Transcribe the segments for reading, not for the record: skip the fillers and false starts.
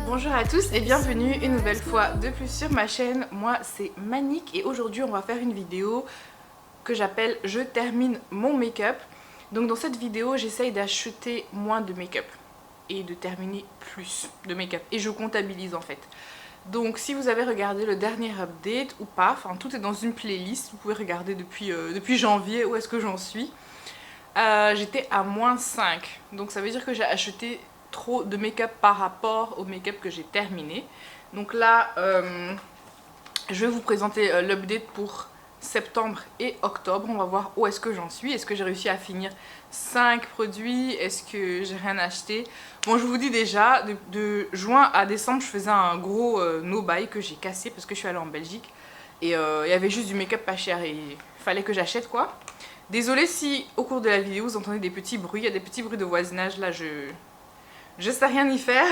Bonjour à tous et bienvenue une nouvelle fois de plus sur ma chaîne. Moi c'est Manique et aujourd'hui on va faire une vidéo que j'appelle je termine mon make-up. Donc dans cette vidéo j'essaye d'acheter moins de make-up et de terminer plus de make-up et je comptabilise en fait. Donc si vous avez regardé le dernier update ou pas, enfin tout est dans une playlist, vous pouvez regarder depuis janvier où est-ce que j'en suis. J'étais à moins 5, donc ça veut dire que j'ai acheté trop de make-up par rapport au make-up que j'ai terminé. Donc là je vais vous présenter l'update pour septembre et octobre. On va voir où est-ce que j'en suis. Est-ce que j'ai réussi à finir 5 produits? Est-ce que j'ai rien acheté? Bon, je vous dis déjà, de juin à décembre je faisais un gros no-buy que j'ai cassé parce que je suis allée en Belgique et il y avait juste du make-up pas cher et il fallait que j'achète quoi. Désolée si au cours de la vidéo vous entendez des petits bruits, il y a des petits bruits de voisinage là, je sais rien y faire.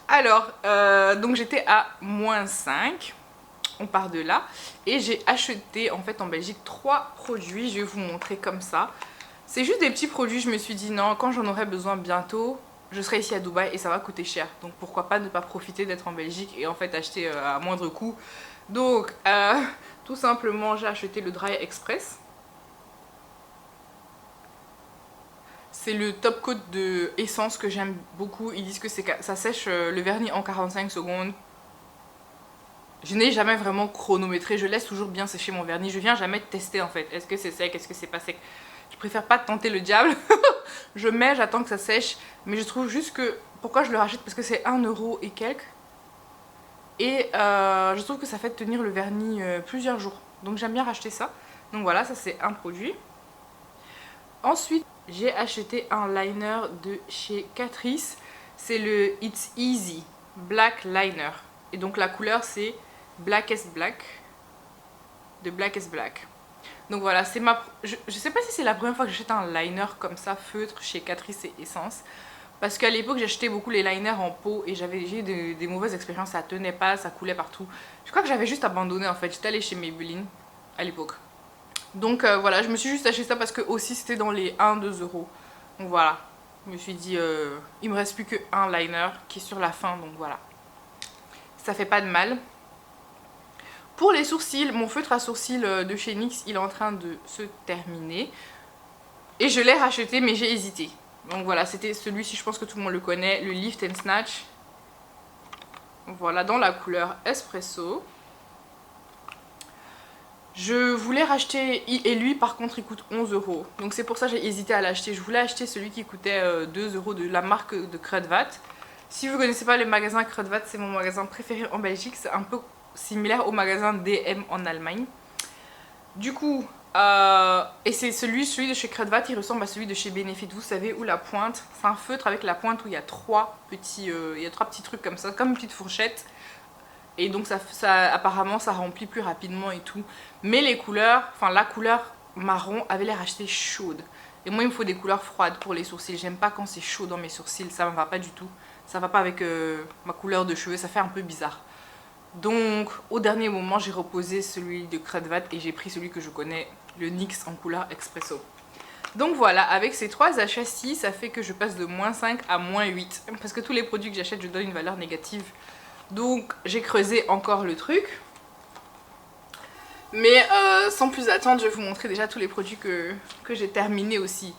Alors, donc j'étais à moins 5, on part de là. Et j'ai acheté en fait en Belgique 3 produits, je vais vous montrer comme ça. C'est juste des petits produits, je me suis dit non, quand j'en aurai besoin bientôt, je serai ici à Dubaï et ça va coûter cher. Donc pourquoi pas ne pas profiter d'être en Belgique et en fait acheter à moindre coût. Donc tout simplement j'ai acheté le Dry Express. C'est le top coat de Essence que j'aime beaucoup. Ils disent que ça sèche le vernis en 45 secondes. Je n'ai jamais vraiment chronométré. Je laisse toujours bien sécher mon vernis. Je viens jamais tester en fait. Est-ce que c'est sec? Est-ce que c'est pas sec? Je préfère pas tenter le diable. Je mets, j'attends que ça sèche. Mais je trouve juste que... Pourquoi je le rachète? Parce que c'est 1 € et quelques. Et je trouve que ça fait tenir le vernis plusieurs jours. Donc j'aime bien racheter ça. Donc voilà, ça c'est un produit. Ensuite, j'ai acheté un liner de chez Catrice. C'est le It's Easy Black Liner. Et donc la couleur c'est Blackest Black. De Blackest Black. Donc voilà, c'est ma... Je sais pas si c'est la première fois que j'achète un liner comme ça, feutre, chez Catrice et Essence. Parce qu'à l'époque, j'achetais beaucoup les liners en pot et j'ai eu des mauvaises expériences. Ça tenait pas, ça coulait partout. Je crois que j'avais juste abandonné en fait. J'étais allée chez Maybelline à l'époque. Donc voilà, je me suis juste acheté ça parce que aussi c'était dans les 1-2 €. Donc voilà, je me suis dit, il me reste plus qu'un liner qui est sur la fin, donc voilà. Ça fait pas de mal. Pour les sourcils, mon feutre à sourcils de chez NYX, il est en train de se terminer. Et je l'ai racheté, mais j'ai hésité. Donc voilà, c'était celui-ci, je pense que tout le monde le connaît, le Lift and Snatch. Voilà, dans la couleur Espresso. Je voulais racheter, et lui par contre il coûte 11 €. Donc c'est pour ça que j'ai hésité à l'acheter. Je voulais acheter celui qui coûtait 2 € de la marque de Kruidvat. Si vous ne connaissez pas le magasin Kruidvat, c'est mon magasin préféré en Belgique. C'est un peu similaire au magasin DM en Allemagne. Du coup, et c'est celui de chez Kruidvat, il ressemble à celui de chez Benefit. Vous savez, où la pointe, c'est un feutre avec la pointe où il y a trois petits trucs comme ça, comme une petite fourchette. Et donc apparemment ça remplit plus rapidement et tout. Mais les couleurs, enfin la couleur marron avait l'air acheté chaude. Et moi il me faut des couleurs froides pour les sourcils. J'aime pas quand c'est chaud dans mes sourcils, ça me va pas du tout. Ça va pas avec ma couleur de cheveux, ça fait un peu bizarre. Donc au dernier moment j'ai reposé celui de Kruidvat et j'ai pris celui que je connais, le NYX en couleur Espresso. Donc voilà, avec ces 3 achats-ci, ça fait que je passe de moins 5 à moins 8. Parce que tous les produits que j'achète, je donne une valeur négative. Donc j'ai creusé encore le truc. Mais sans plus attendre, je vais vous montrer déjà tous les produits que j'ai terminés aussi.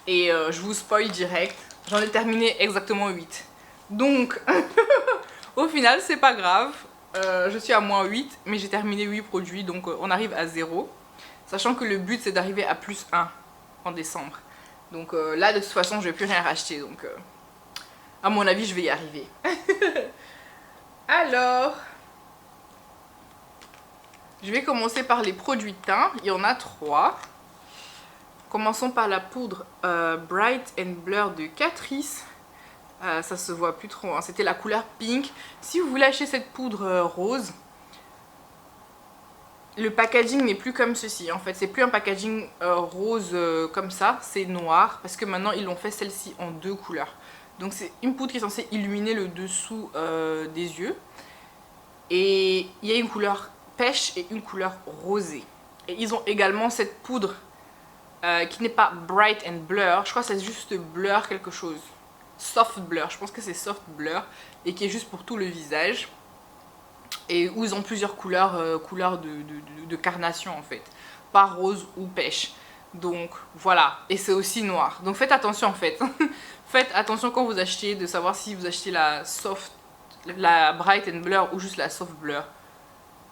Et je vous spoil direct, j'en ai terminé exactement 8. Donc au final c'est pas grave, je suis à moins 8, mais j'ai terminé 8 produits, donc on arrive à 0. Sachant que le but c'est d'arriver à plus 1 en décembre. Donc là de toute façon je vais plus rien racheter, donc à mon avis je vais y arriver. Alors, je vais commencer par les produits de teint. Il y en a 3. Commençons par la poudre Bright and Blur de Catrice. Ça se voit plus trop, hein. C'était la couleur pink. Si vous voulez acheter cette poudre rose, le packaging n'est plus comme ceci. En fait, c'est plus un packaging rose comme ça, c'est noir. Parce que maintenant, ils l'ont fait celle-ci en 2 couleurs. Donc c'est une poudre qui est censée illuminer le dessous des yeux. Et il y a une couleur pêche et une couleur rosée. Et ils ont également cette poudre qui n'est pas bright and blur, je crois que c'est juste blur quelque chose. Soft blur, je pense que c'est soft blur et qui est juste pour tout le visage. Et où ils ont plusieurs couleurs, couleurs de carnation en fait. Pas rose ou pêche. Donc voilà, et c'est aussi noir. Donc faites attention en fait. Faites attention quand vous achetez de savoir si vous achetez la soft, la bright and blur ou juste la soft blur.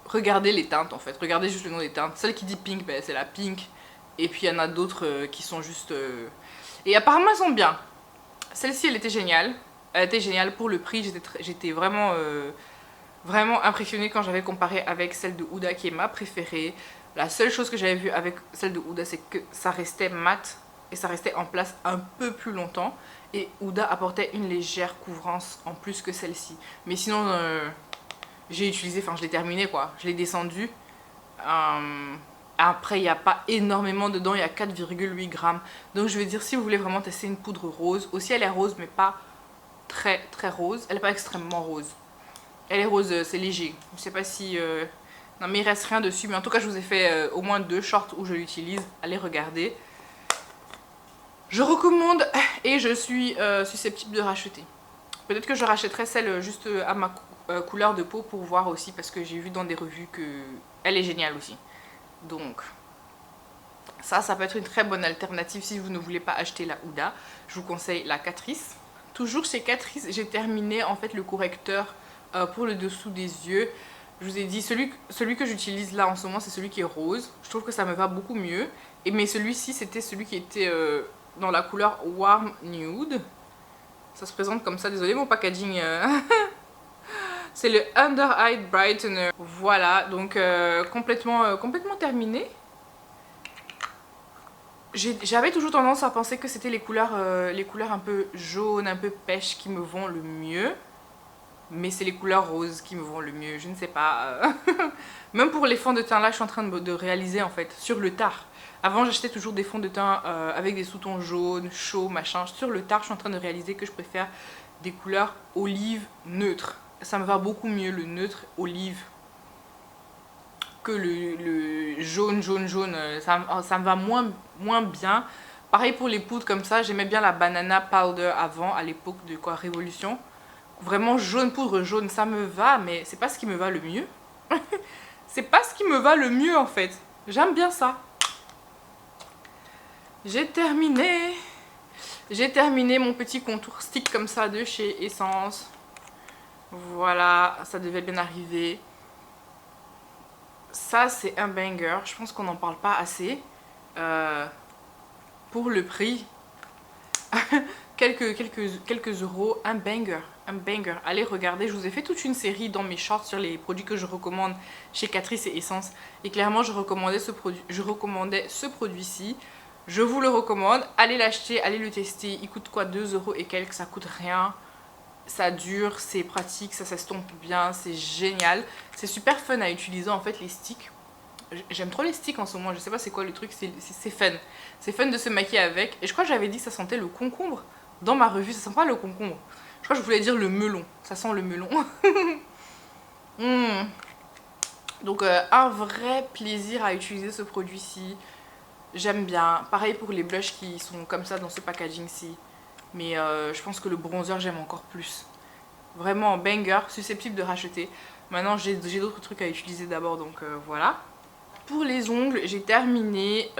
Regardez les teintes en fait, regardez juste le nom des teintes. Celle qui dit pink, ben, c'est la pink. Et puis il y en a d'autres qui sont juste... Et apparemment elles sont bien. Celle-ci elle était géniale. Elle était géniale pour le prix, j'étais vraiment... vraiment impressionnée quand j'avais comparé avec celle de Huda qui est ma préférée. La seule chose que j'avais vue avec celle de Huda, c'est que ça restait mat et ça restait en place un peu plus longtemps. Et Huda apportait une légère couvrance en plus que celle-ci. Mais sinon, j'ai utilisé, enfin je l'ai terminé quoi. Je l'ai descendu. Après, il n'y a pas énormément dedans, il y a 4,8 grammes. Donc je vais dire, si vous voulez vraiment tester une poudre rose, aussi elle est rose mais pas très très rose. Elle n'est pas extrêmement rose. Elle est rose, c'est léger. Je sais pas si... Non mais il reste rien dessus. Mais en tout cas je vous ai fait au moins 2 shorts où je l'utilise. Allez regarder. Je recommande et je suis susceptible de racheter. Peut-être que je rachèterai celle juste à ma couleur de peau pour voir aussi. Parce que j'ai vu dans des revues qu'elle est géniale aussi. Donc ça peut être une très bonne alternative si vous ne voulez pas acheter la Huda. Je vous conseille la Catrice. Toujours chez Catrice, j'ai terminé en fait le correcteur pour le dessous des yeux. Je vous ai dit, celui que j'utilise là en ce moment, c'est celui qui est rose. Je trouve que ça me va beaucoup mieux. Mais celui-ci, c'était celui qui était dans la couleur Warm Nude. Ça se présente comme ça. Désolé, mon packaging. C'est le Under Eye Brightener. Voilà, donc complètement terminé. J'avais toujours tendance à penser que c'était les couleurs un peu jaunes, un peu pêche qui me vont le mieux. Mais c'est les couleurs roses qui me vont le mieux, je ne sais pas. Même pour les fonds de teint là, je suis en train de réaliser en fait, sur le tard. Avant j'achetais toujours des fonds de teint avec des sous-tons jaunes, chauds, machin. Sur le tard, je suis en train de réaliser que je préfère des couleurs olive neutres. Ça me va beaucoup mieux le neutre olive que le jaune. Ça me va moins bien. Pareil pour les poudres comme ça, j'aimais bien la banana powder avant, à l'époque de quoi, Révolution. Vraiment jaune, poudre jaune, ça me va, mais c'est pas ce qui me va le mieux. C'est pas ce qui me va le mieux en fait. J'aime bien ça. J'ai terminé mon petit contour stick comme ça de chez Essence. Voilà, ça devait bien arriver. Ça c'est un banger, je pense qu'on n'en parle pas assez. Pour le prix, quelques euros, un banger. Allez regarder, je vous ai fait toute une série dans mes shorts sur les produits que je recommande chez Catrice et Essence. Et clairement, je recommandais ce produit-ci. Je vous le recommande. Allez l'acheter, allez le tester. Il coûte quoi, 2 euros et quelques, ça coûte rien. Ça dure, c'est pratique, ça s'estompe bien, c'est génial. C'est super fun à utiliser en fait les sticks. J'aime trop les sticks en ce moment, je sais pas c'est quoi le truc, c'est fun. C'est fun de se maquiller avec. Et je crois que j'avais dit que ça sentait le concombre dans ma revue, ça sent pas le concombre. Je crois que je voulais dire le melon, ça sent le melon. Donc un vrai plaisir à utiliser ce produit-ci. J'aime bien. Pareil pour les blushs qui sont comme ça dans ce packaging-ci. Mais je pense que le bronzer j'aime encore plus. Vraiment banger, susceptible de racheter. Maintenant j'ai d'autres trucs à utiliser d'abord, donc voilà. Pour les ongles, j'ai terminé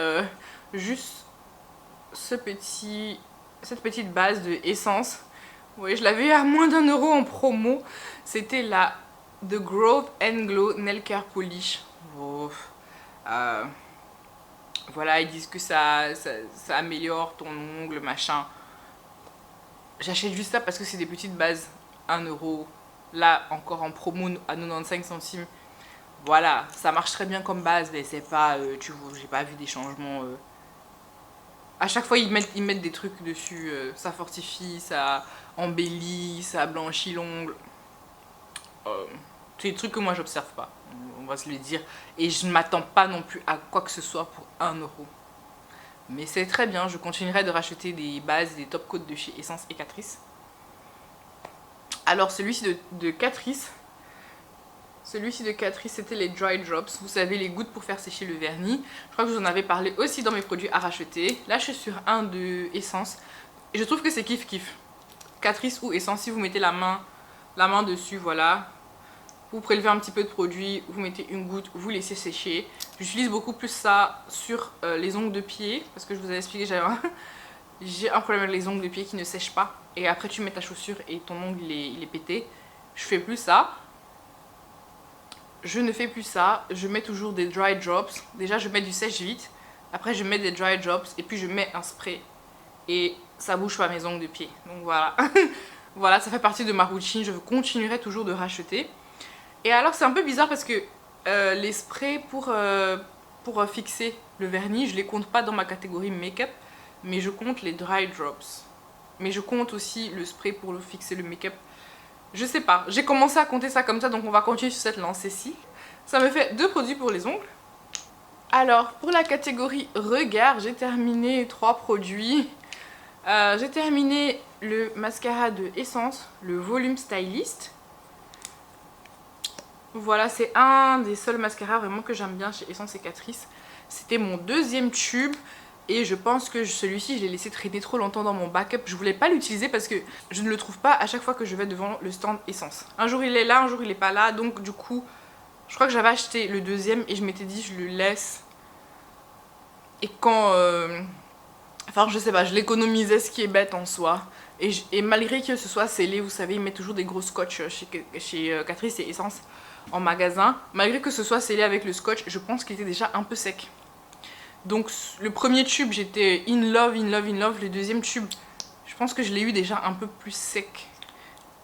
juste cette petite base de Essence. Oui, je l'avais eu à moins d'1 euro en promo. C'était la The Growth and Glow Nail Care Polish. Oh. Voilà, ils disent que ça améliore ton ongle, machin. J'achète juste ça parce que c'est des petites bases. 1 euro. Là, encore en promo à 95 centimes. Voilà, ça marche très bien comme base, mais c'est pas, tu vois, j'ai pas vu des changements. À chaque fois, ils mettent des trucs dessus, ça fortifie, ça embellit, ça blanchit l'ongle. C'est des trucs que moi, j'observe pas, on va se le dire. Et je ne m'attends pas non plus à quoi que ce soit pour 1 euro. Mais c'est très bien, je continuerai de racheter des bases, des top coats de chez Essence et Catrice. Alors, celui-ci de Catrice, Celui-ci de Catrice, c'était les Dry Drops. Vous savez, les gouttes pour faire sécher le vernis. Je crois que je vous en avais parlé aussi dans mes produits à racheter. Là, je suis sur un de Essence. Et je trouve que c'est kiff kiff. Catrice ou Essence, si vous mettez la main dessus, voilà. Vous prélevez un petit peu de produit, vous mettez une goutte, vous laissez sécher. J'utilise beaucoup plus ça sur les ongles de pied. Parce que je vous avais expliqué, j'ai un problème avec les ongles de pied qui ne sèchent pas. Et après, tu mets ta chaussure et ton ongle, il est pété. Je fais plus ça. Je ne fais plus ça, je mets toujours des dry drops. Déjà je mets du sèche-vite, après je mets des dry drops et puis je mets un spray. Et ça bouge pas mes ongles de pied. Donc voilà. Voilà, ça fait partie de ma routine, je continuerai toujours de racheter. Et alors c'est un peu bizarre parce que les sprays pour fixer le vernis, je les compte pas dans ma catégorie make-up, mais je compte les dry drops. Mais je compte aussi le spray pour fixer le make-up. Je sais pas, j'ai commencé à compter ça comme ça, donc on va continuer sur cette lancée-ci. Ça me fait 2 produits pour les ongles. Alors, pour la catégorie regard, j'ai terminé 3 produits. J'ai terminé le mascara de Essence, le Volume Stylist. Voilà, c'est un des seuls mascaras vraiment que j'aime bien chez Essence et Catrice. C'était mon 2e tube. Et je pense que celui-ci, je l'ai laissé traîner trop longtemps dans mon backup. Je voulais pas l'utiliser parce que je ne le trouve pas à chaque fois que je vais devant le stand Essence. Un jour il est là, un jour il est pas là. Donc du coup, je crois que j'avais acheté le 2e et je m'étais dit je le laisse. Et quand... Enfin je sais pas, je l'économisais, ce qui est bête en soi. Et malgré que ce soit scellé, vous savez, ils mettent toujours des gros scotch chez Catrice et Essence en magasin. Malgré que ce soit scellé avec le scotch, je pense qu'il était déjà un peu sec. Donc le premier tube j'étais in love, in love, in love. Le 2e tube, je pense que je l'ai eu déjà un peu plus sec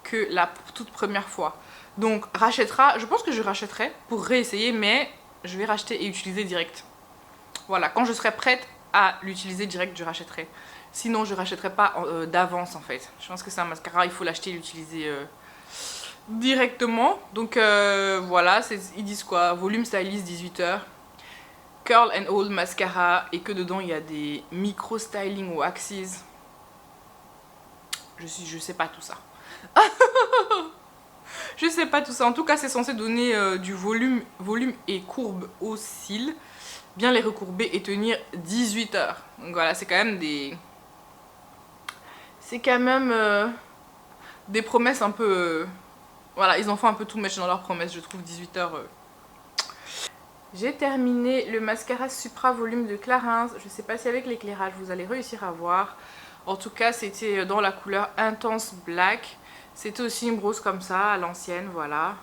que la toute première fois. Donc rachètera, je pense que je rachèterai pour réessayer, mais je vais racheter et utiliser direct. Voilà, quand je serai prête à l'utiliser direct, je rachèterai. Sinon je rachèterai pas d'avance en fait. Je pense que c'est un mascara, il faut l'acheter et l'utiliser directement. Donc voilà, ils disent quoi? Volume Stylist 18h. Curl and Hold mascara et que dedans il y a des micro styling waxes. Je sais pas tout ça. Je sais pas tout ça. En tout cas, c'est censé donner du volume et courbe aux cils. Bien les recourber et tenir 18 heures. Donc voilà, c'est quand même des... C'est quand même des promesses un peu... Voilà, ils en font un peu tout match dans leurs promesses, je trouve 18 heures... J'ai terminé le mascara Supra Volume de Clarins. Je ne sais pas si avec l'éclairage vous allez réussir à voir. En tout cas, c'était dans la couleur Intense Black. C'était aussi une brosse comme ça, à l'ancienne, voilà.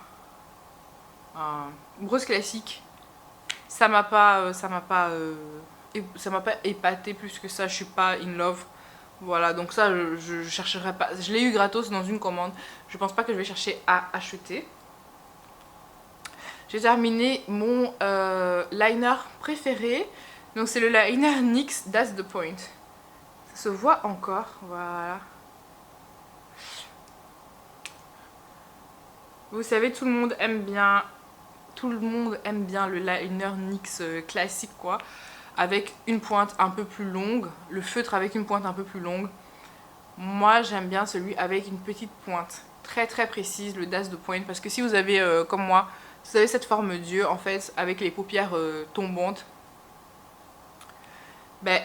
Une brosse classique. Ça m'a pas épaté plus que ça. Je suis pas in love. Voilà, donc ça, je chercherai pas. Je l'ai eu gratos dans une commande. Je pense pas que je vais chercher à acheter. J'ai terminé mon liner préféré. Donc c'est le liner NYX That's the Point. Ça se voit encore. Voilà. Vous savez, tout le monde aime bien le liner NYX classique quoi. Avec une pointe un peu plus longue. Le feutre avec une pointe un peu plus longue. Moi j'aime bien celui avec une petite pointe. Très très précise, le That's the Point. Parce que si vous avez comme moi... Vous avez cette forme d'yeux en fait avec les paupières tombantes. Ben,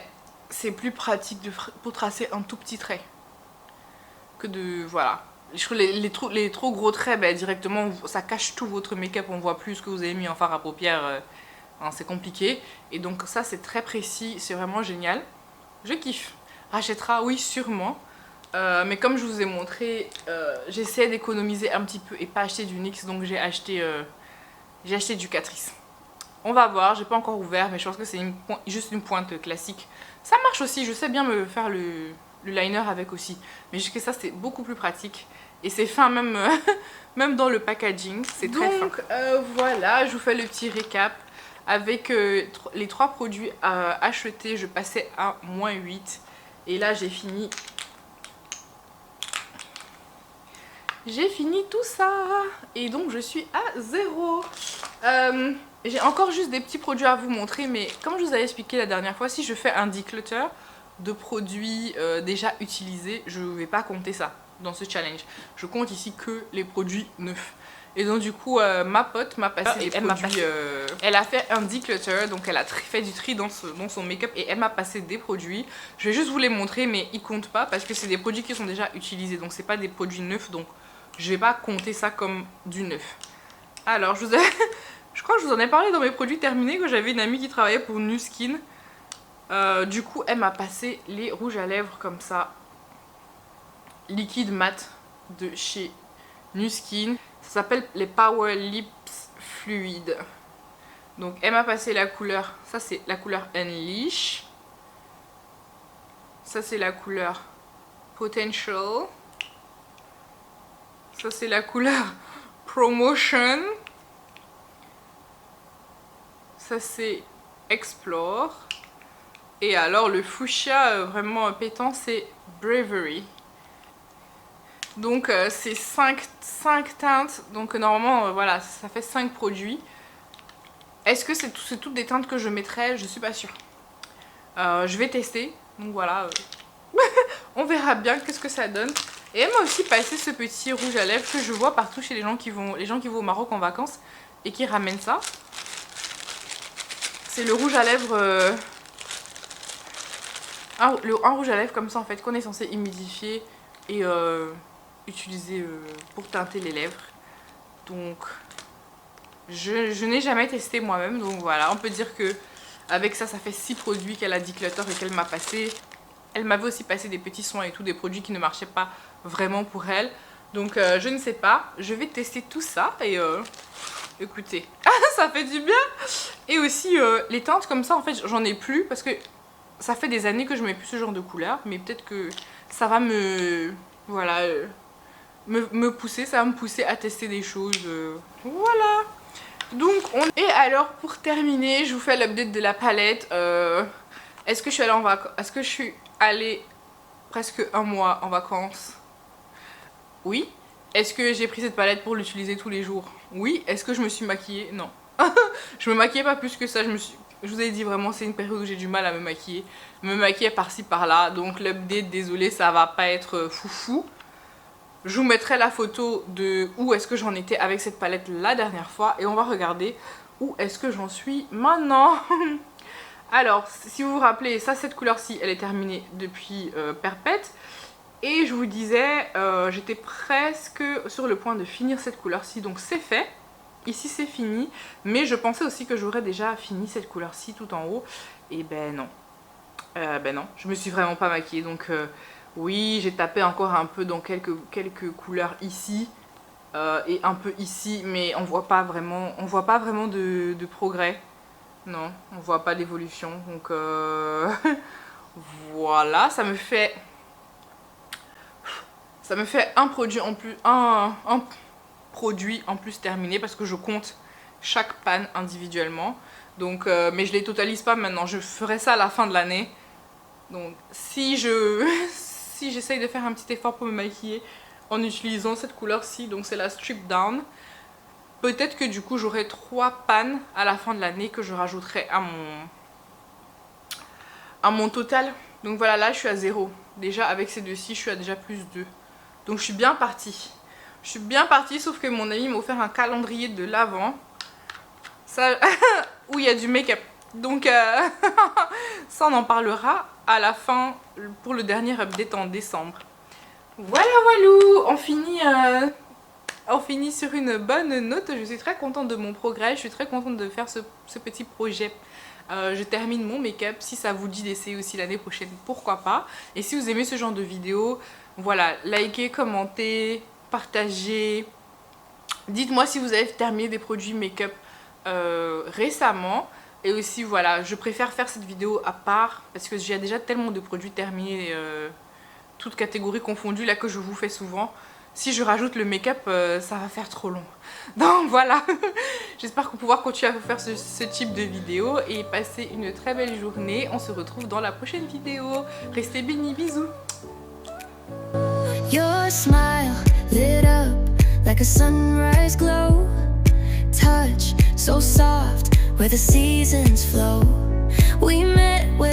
c'est plus pratique pour tracer un tout petit trait. Que de... Voilà. Les trop gros traits, ben, directement ça cache tout votre make-up. On voit plus ce que vous avez mis en fard à paupières. Hein, c'est compliqué. Et donc ça c'est très précis. C'est vraiment génial. Je kiffe. Rachètera, oui sûrement. Mais comme je vous ai montré, j'essaie d'économiser un petit peu et pas acheter du NYX. Donc j'ai acheté du Catrice. On va voir, j'ai pas encore ouvert, mais je pense que c'est juste une pointe classique. Ça marche aussi, je sais bien me faire le liner avec aussi. Mais jusqu'à ça, c'est beaucoup plus pratique. Et c'est fin même, même dans le packaging, c'est très fin. Donc voilà, je vous fais le petit récap. Avec les 3 produits achetés, je passais à -8. Et là, j'ai fini tout ça. Et donc je suis à 0. J'ai encore juste des petits produits à vous montrer. Mais comme je vous avais expliqué la dernière fois, si je fais un declutter de produits déjà utilisés, je ne vais pas compter ça dans ce challenge. Je compte ici que les produits neufs. Et donc du coup ma pote m'a passé des produits, elle a fait un declutter, donc elle a fait du tri dans son make-up et elle m'a passé des produits. Je vais juste vous les montrer mais ils comptent pas parce que c'est des produits qui sont déjà utilisés, donc c'est pas des produits neufs, donc je vais pas compter ça comme du neuf. Alors je crois que je vous en ai parlé dans mes produits terminés, que j'avais une amie qui travaillait pour Nu Skin. Du coup elle m'a passé les rouges à lèvres comme ça, liquide mat de chez Nu Skin. Ça s'appelle les Power Lips Fluid. Donc elle m'a passé la couleur, ça c'est la couleur Unleash. Ça c'est la couleur Potential. Ça c'est la couleur Promotion. Ça c'est Explore. Et alors le fuchsia vraiment pétant c'est Bravery. Donc c'est 5 teintes, donc normalement voilà ça fait 5 produits. Est-ce que c'est toutes des teintes que je mettrais? Je suis pas sûre. Je vais tester, donc voilà. On verra bien qu'est-ce que ça donne. Et elle m'a aussi passé ce petit rouge à lèvres que je vois partout chez les gens qui vont au Maroc en vacances et qui ramènent ça. C'est le rouge à lèvres... un rouge à lèvres comme ça en fait qu'on est censé humidifier et... utilisé pour teinter les lèvres. Donc je n'ai jamais testé moi-même, donc voilà, on peut dire que avec ça fait 6 produits qu'elle a declutter et qu'elle m'a passé. Elle m'avait aussi passé des petits soins et tout, des produits qui ne marchaient pas vraiment pour elle, donc je ne sais pas, je vais tester tout ça et écoutez, ça fait du bien. Et aussi les teintes comme ça en fait j'en ai plus parce que ça fait des années que je mets plus ce genre de couleur, mais peut-être que ça va me... voilà... me pousser, ça va me pousser à tester des choses. Voilà. Donc Et alors pour terminer, je vous fais l'update de la palette. Est-ce que je suis allée en vacances? Est-ce que je suis allée presque un mois en vacances? Oui. Est-ce que j'ai pris cette palette pour l'utiliser tous les jours? Oui. Est-ce que je me suis maquillée? Non. Je me maquillais pas plus que ça. Je vous ai dit vraiment, c'est une période où j'ai du mal à me maquiller. Me maquiller par-ci par-là. Donc l'update, désolé, ça va pas être foufou. Je vous mettrai la photo de où est-ce que j'en étais avec cette palette la dernière fois. Et on va regarder où est-ce que j'en suis maintenant. Alors, si vous vous rappelez, ça, cette couleur-ci, elle est terminée depuis Perpète. Et je vous disais, j'étais presque sur le point de finir cette couleur-ci. Donc c'est fait. Ici, c'est fini. Mais je pensais aussi que j'aurais déjà fini cette couleur-ci tout en haut. Et ben non. Ben non, je me suis vraiment pas maquillée. Donc... oui, j'ai tapé encore un peu dans quelques couleurs ici et un peu ici, mais on voit pas vraiment de progrès. Non, on voit pas d'évolution. Donc voilà, ça me fait un produit en plus, un produit en plus terminé parce que je compte chaque panne individuellement. Donc mais je les totalise pas maintenant, je ferai ça à la fin de l'année. Donc si j'essaye de faire un petit effort pour me maquiller en utilisant cette couleur-ci, donc c'est la Strip Down, peut-être que du coup j'aurai 3 pannes à la fin de l'année que je rajouterai à mon total. Donc voilà, là je suis à 0. Déjà avec ces deux-ci, je suis à déjà plus 2. Donc je suis bien partie. Je suis bien partie, sauf que mon ami m'a offert un calendrier de l'Avent. Ça, où il y a du make-up. Donc ça on en parlera à la fin pour le dernier update en décembre. Voilà voilou, on finit sur une bonne note. Je suis très contente de mon progrès, je suis très contente de faire ce petit projet. Je termine mon make-up, si ça vous dit d'essayer aussi l'année prochaine, pourquoi pas. Et si vous aimez ce genre de vidéo, voilà, likez, commentez, partagez. Dites-moi si vous avez terminé des produits make-up récemment. Et aussi voilà, je préfère faire cette vidéo à part parce que j'ai déjà tellement de produits terminés, toutes catégories confondues là que je vous fais souvent. Si je rajoute le make-up, ça va faire trop long. Donc voilà, j'espère qu'on va pouvoir continuer à vous faire ce type de vidéo et passer une très belle journée. On se retrouve dans la prochaine vidéo. Restez bénis, bisous. Your smile lit up like a sunrise glow. Touch so soft where the seasons flow. We met where